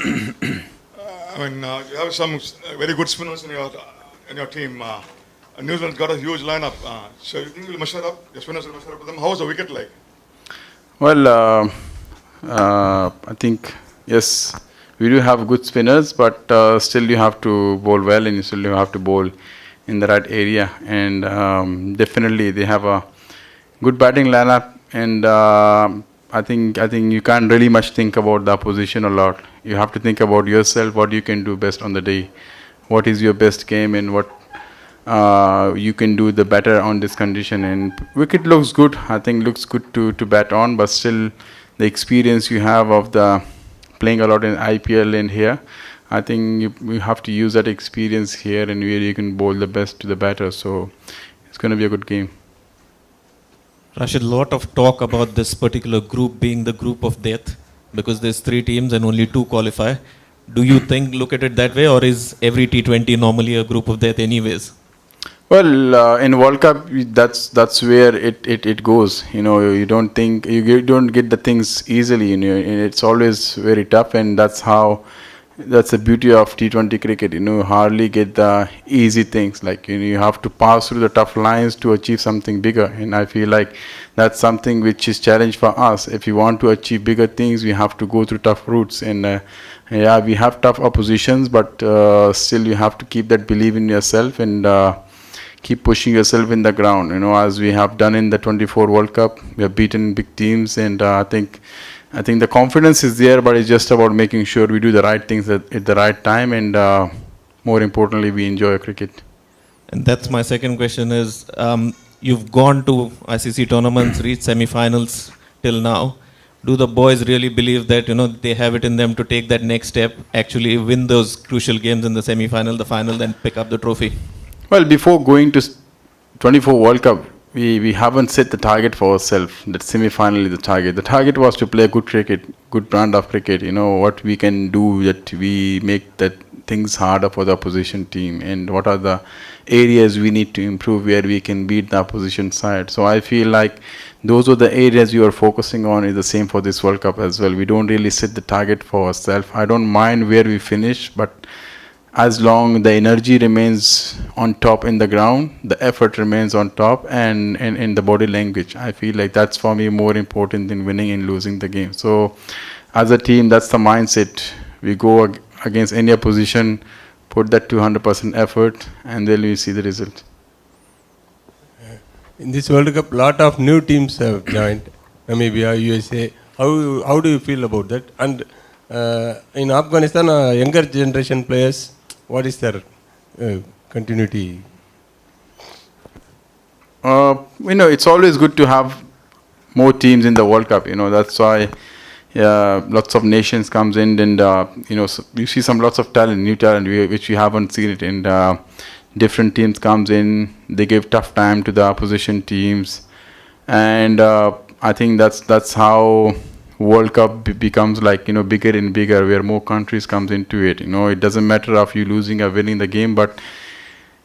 You have some very good spinners in your team. New Zealand's got a huge lineup. So you think you'll measure up? Your spinners will measure up with them. How was the wicket like? Well, I think yes, we do have good spinners, but still you have to bowl well, and you still have to bowl in the right area. And definitely they have a good batting lineup, and I think you can't really much think about the opposition a lot. You have to think about yourself, what you can do best on the day, what is your best game, and what you can do the better on this condition. And wicket looks good. I think looks good to bat on, but still the experience you have of the playing a lot in IPL and here, I think you have to use that experience here, and where you can bowl the best to the batter. So it's going to be a good game. Rashid, a lot of talk about this particular group being the group of death because there's 3 teams and only 2 qualify. Do you look at it that way, or is every T20 normally a group of death anyways? Well, in World Cup, that's where it goes. You don't think you don't get the things easily. It's always very tough, and that's the beauty of T20 cricket. Hardly get the easy things. Like you have to pass through the tough lines to achieve something bigger. And I feel like that's something which is challenge for us. If you want to achieve bigger things, we have to go through tough routes. And yeah, we have tough oppositions, but still you have to keep that belief in yourself and keep pushing yourself in the ground. As we have done in the 24 World Cup, we have beaten big teams, and I think the confidence is there, but it's just about making sure we do the right things at the right time, and more importantly, we enjoy cricket. And that's my second question is, you've gone to ICC tournaments, reached semi-finals till now. Do the boys really believe that they have it in them to take that next step, actually win those crucial games in the semi-final, the final, then pick up the trophy? Well, before going to 24 World Cup, we haven't set the target for ourselves. That semi-final is the target. The target was to play good cricket, good brand of cricket. What we can do that we make that things harder for the opposition team, and what are the areas we need to improve where we can beat the opposition side. So I feel like those are the areas you are focusing on. Is the same for this World Cup as well. We don't really set the target for ourselves. I don't mind where we finish, but as long the energy remains on top in the ground, the effort remains on top, and in the body language, I feel like that's for me more important than winning and losing the game. So as a team, that's the mindset. We go against any opposition, put that 200% effort, and then we see the result. In this World Cup, lot of new teams have joined, Namibia, USA. How do you feel about that? And in Afghanistan, younger generation players, what is their continuity? It's always good to have more teams in the World Cup. That's why lots of nations comes in, and so you see lots of talent, new talent, which we haven't seen it. And different teams comes in, they give tough time to the opposition teams, and I think that's how World Cup becomes bigger and bigger, where more countries comes into it. It doesn't matter if you losing or winning the game, but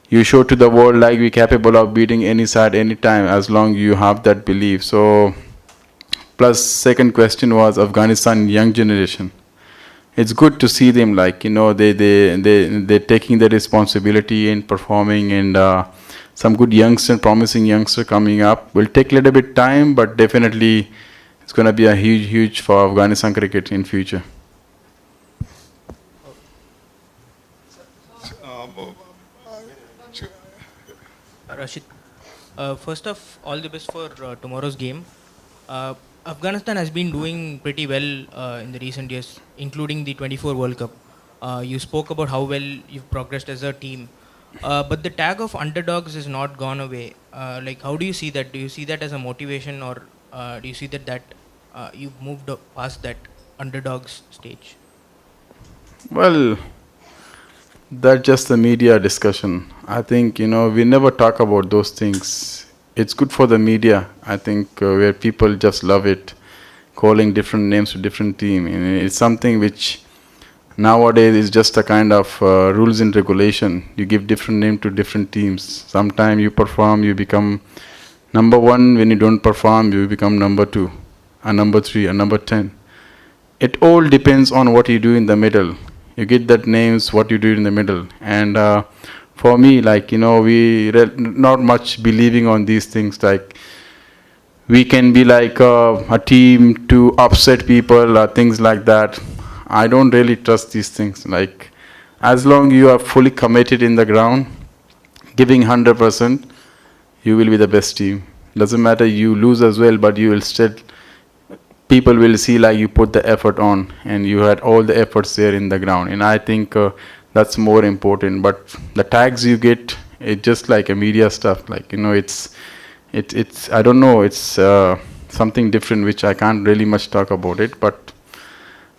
you show to the world like we're capable of beating any side anytime, as long you have that belief. So plus second question was Afghanistan young generation. It's good to see them they're taking the responsibility and performing, and some good youngster, promising youngster coming up. Will take a little bit time, but definitely it's going to be a huge for Afghanistan cricket in future. Rashid, first off, all the best for tomorrow's game. Afghanistan has been doing pretty well in the recent years, including the 24 World Cup. You spoke about how well you've progressed as a team. But the tag of underdogs has not gone away. How do you see that? Do you see that as a motivation, or do you see that you've moved past that underdogs stage? Well, that's just the media discussion. I think, we never talk about those things. It's good for the media, I think, where people just love it, calling different names to different team. It's something which nowadays is just a kind of rules and regulation. You give different name to different teams. Sometimes you perform, you become number 1. When you don't perform, you become number 2, and number 3, and number 10. it all depends on what you do in the middle. You get that names what you do in the middle. And for me, like, not much believing on these things. Like, we can be like a team to upset people or things like that. I don't really trust these things. Like, as long you are fully committed in the ground, giving 100%, you will be the best team. Doesn't matter you lose as well, but you will still, people will see like you put the effort on and you had all the efforts there in the ground. And I think that's more important. But the tags you get, it's just like a media stuff. Like, it's I don't know, it's something different which I can't really much talk about it. But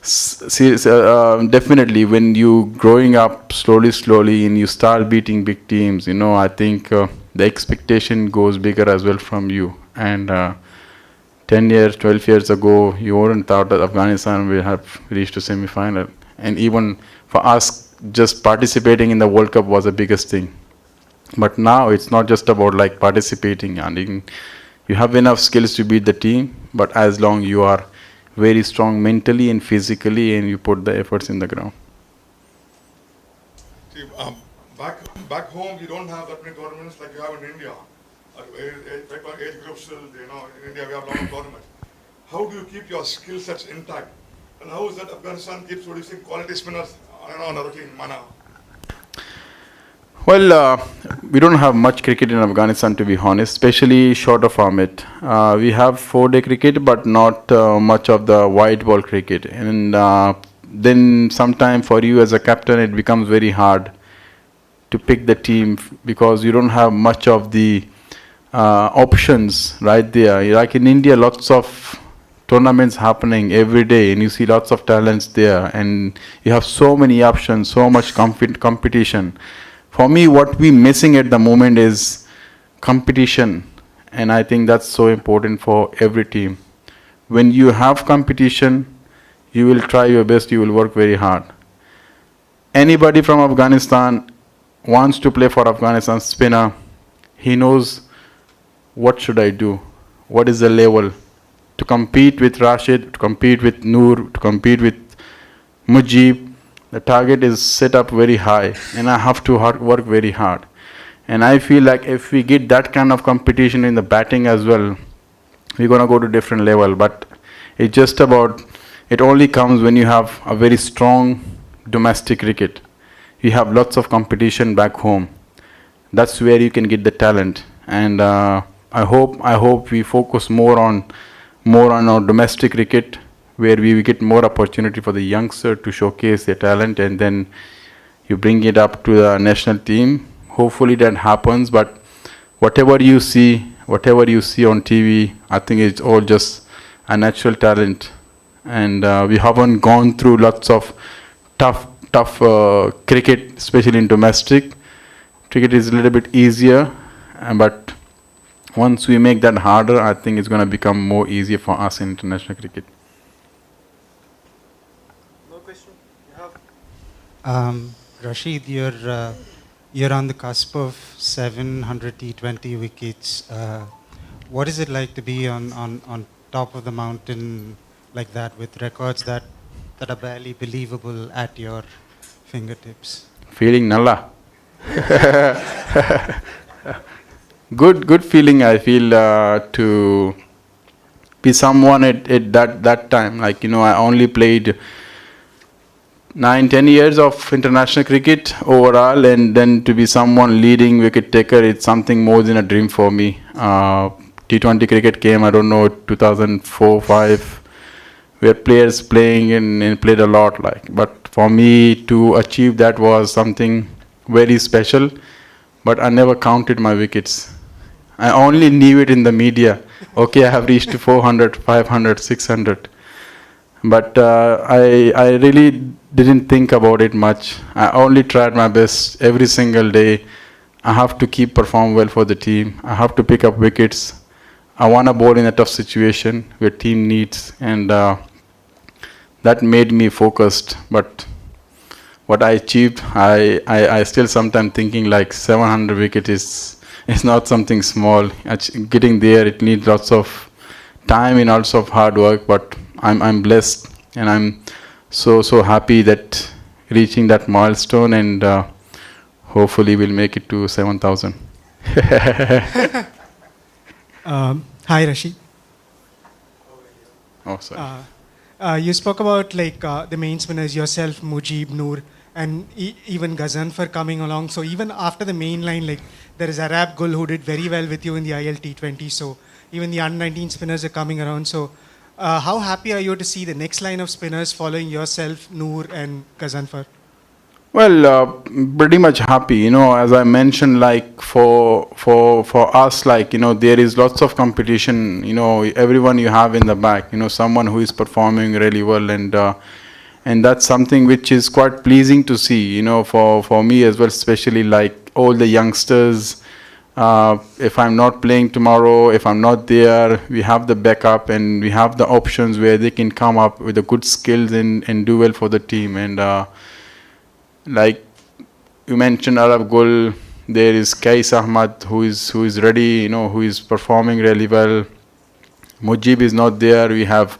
definitely when you growing up slowly and you start beating big teams, I think the expectation goes bigger as well from you. And 10 years, 12 years ago, you wouldn't thought that Afghanistan will have reached a semi-final. And even for us, just participating in the World Cup was the biggest thing. But now it's not just about like participating, and you have enough skills to beat the team, but as long you are very strong mentally and physically and you put the efforts in the ground. See, back home, you don't have that many tournaments like you have in India. Age groups, in India we have a lot of tournaments. How do you keep your skill sets intact? And how is that Afghanistan keeps producing quality spinners on a routine manner? Well, we don't have much cricket in Afghanistan, to be honest, especially shorter format. We have 4-day cricket, but not much of the white ball cricket. And then sometime for you as a captain, it becomes very hard to pick the team because you don't have much of the options right there. Like in India, lots of tournaments happening every day, and you see lots of talents there, and you have so many options, so much competition. For me, what we're missing at the moment is competition, and I think that's so important for every team. When you have competition, you will try your best, you will work very hard. Anybody from Afghanistan wants to play for Afghanistan spinner, he knows what should I do, what is the level to compete with Rashid, to compete with Noor, to compete with Mujib. The target is set up very high, and I have to work very hard. And I feel like if we get that kind of competition in the batting as well, we're going to go to different level. But it's just about, it only comes when you have a very strong domestic cricket. You have lots of competition back home. That's where you can get the talent. And I hope we focus more on our domestic cricket, where we get more opportunity for the youngster to showcase their talent, and then you bring it up to the national team. Hopefully that happens, but whatever you see on TV, I think it's all just a natural talent. And we haven't gone through lots of tough cricket, especially in domestic. Cricket is a little bit easier, but once we make that harder, I think it's going to become more easier for us in international cricket. Rashid, you're on the cusp of 700 T20 wickets. What is it like to be on top of the mountain like that, with records that are barely believable at your fingertips? Feeling nalla. Good feeling. I feel to be someone at that time. Like, I only played 9-10 years of international cricket overall, and then to be someone leading wicket taker, it's something more than a dream for me. T20 cricket came, I don't know, 2004-05, where players playing and played a lot. But for me to achieve that was something very special. But I never counted my wickets. I only knew it in the media. Okay, I have reached 400, 500, 600. But I really didn't think about it much. I only tried my best every single day. I have to perform well for the team. I have to pick up wickets. I want to bowl in a tough situation where team needs, and that made me focused. But what I achieved, I still sometimes thinking like 700 wicket is not something small. Getting there, it needs lots of time and lots of hard work. But I'm blessed and I'm so happy that reaching that milestone, and hopefully we'll make it to 7,000. Hi, Rashid. Oh, sorry. You spoke about like the main spinners, yourself, Mujib, Noor, and even Ghazanfar coming along. So even after the main line, like there is Arab Gul who did very well with you in the ILT20. So even the under-19 spinners are coming around. So how happy are you to see the next line of spinners following yourself, Noor, and Ghazanfar? Well, pretty much happy. You know, as I mentioned, like for us, like, you know, there is lots of competition. You know, everyone you have in the back. You know, someone who is performing really well, and that's something which is quite pleasing to see. You know, for me as well, especially like all the youngsters. If I'm not playing tomorrow, if I'm not there, we have the backup and we have the options where they can come up with the good skills and do well for the team. And like you mentioned, Arab Gul, there is Kais Ahmad who is ready, you know, who is performing really well. Mujib is not there. We have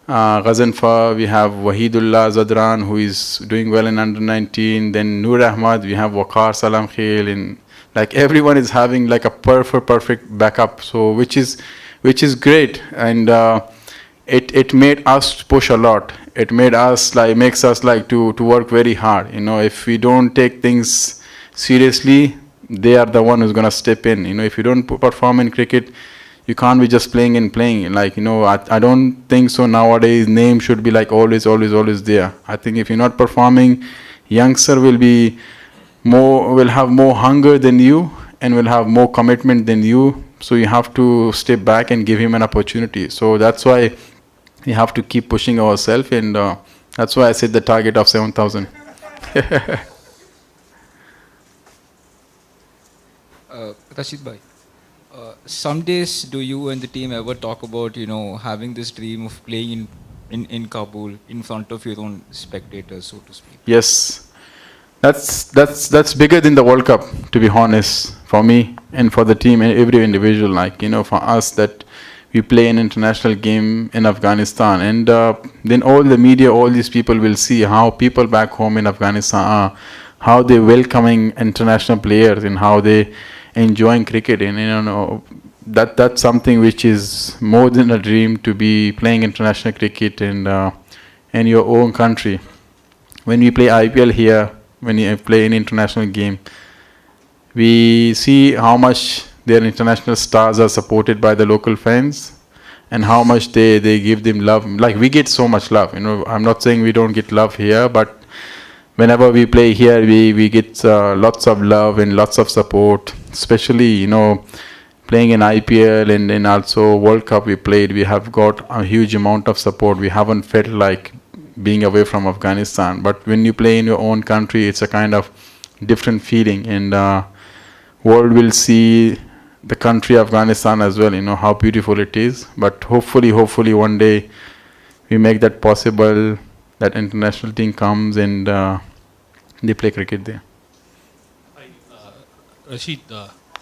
Ghazanfar, we have Wahidullah Zadran who is doing well in under 19. Then Noor Ahmad, we have Waqar Salam Khail, and like everyone is having like a perfect backup. So which is great, and it made us push a lot. It makes us like to work very hard. You know, if we don't take things seriously, they are the one who's gonna step in. You know, if you don't perform in cricket, you can't be just playing and playing. Like, you know, I don't think so nowadays. Name should be like always there. I think if you're not performing, youngster will have more hunger than you and will have more commitment than you. So you have to step back and give him an opportunity. So that's why we have to keep pushing ourselves, and that's why I set the target of 7,000. Rashid bhai, some days do you and the team ever talk about, you know, having this dream of playing in Kabul in front of your own spectators, so to speak? Yes, that's bigger than the World Cup, to be honest, for me and for the team and every individual. Like, you know, for us, that we play an international game in Afghanistan, and then all the media, all these people will see how people back home in Afghanistan are, how they welcoming international players and how they enjoying cricket. And you know, that's something which is more than a dream, to be playing international cricket in your own country. When we play IPL here, when you play an international game, we see how much their international stars are supported by the local fans, and how much they give them love. Like, we get so much love. You know, I'm not saying we don't get love here, but whenever we play here, we get lots of love and lots of support. Especially, you know, playing in IPL and also World Cup we played, we have got a huge amount of support. We haven't felt like being away from Afghanistan. But when you play in your own country, it's a kind of different feeling, and world will see the country Afghanistan as well, you know, how beautiful it is. But hopefully one day we make that possible, that international team comes and they play cricket there. Rashid,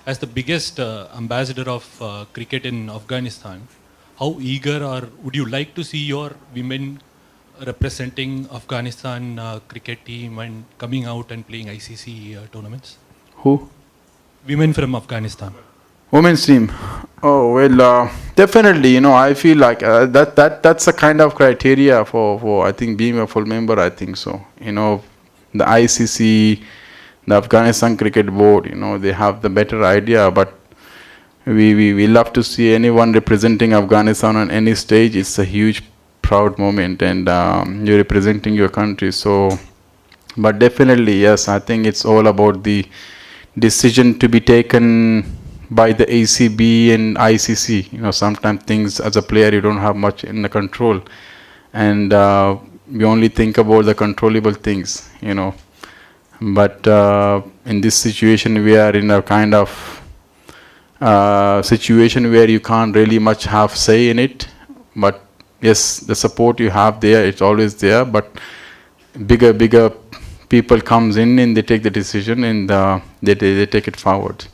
as the biggest ambassador of cricket in Afghanistan, how eager or would you like to see your women representing Afghanistan cricket team and coming out and playing ICC tournaments? Who? Women from Afghanistan. Women's team. Oh well, definitely. You know, I feel like that's a kind of criteria for I think being a full member. I think so. You know, the ICC, the Afghanistan Cricket Board. You know, they have the better idea. But we love to see anyone representing Afghanistan on any stage. It's a huge, proud moment, and you're representing your country. So, but definitely yes, I think it's all about the decision to be taken by the ACB and ICC. You know, sometimes things as a player you don't have much in the control, and we only think about the controllable things, you know. But in this situation, we are in a kind of situation where you can't really much have say in it. But yes, the support you have there, it's always there. But bigger people comes in and they take the decision, and they take it forward.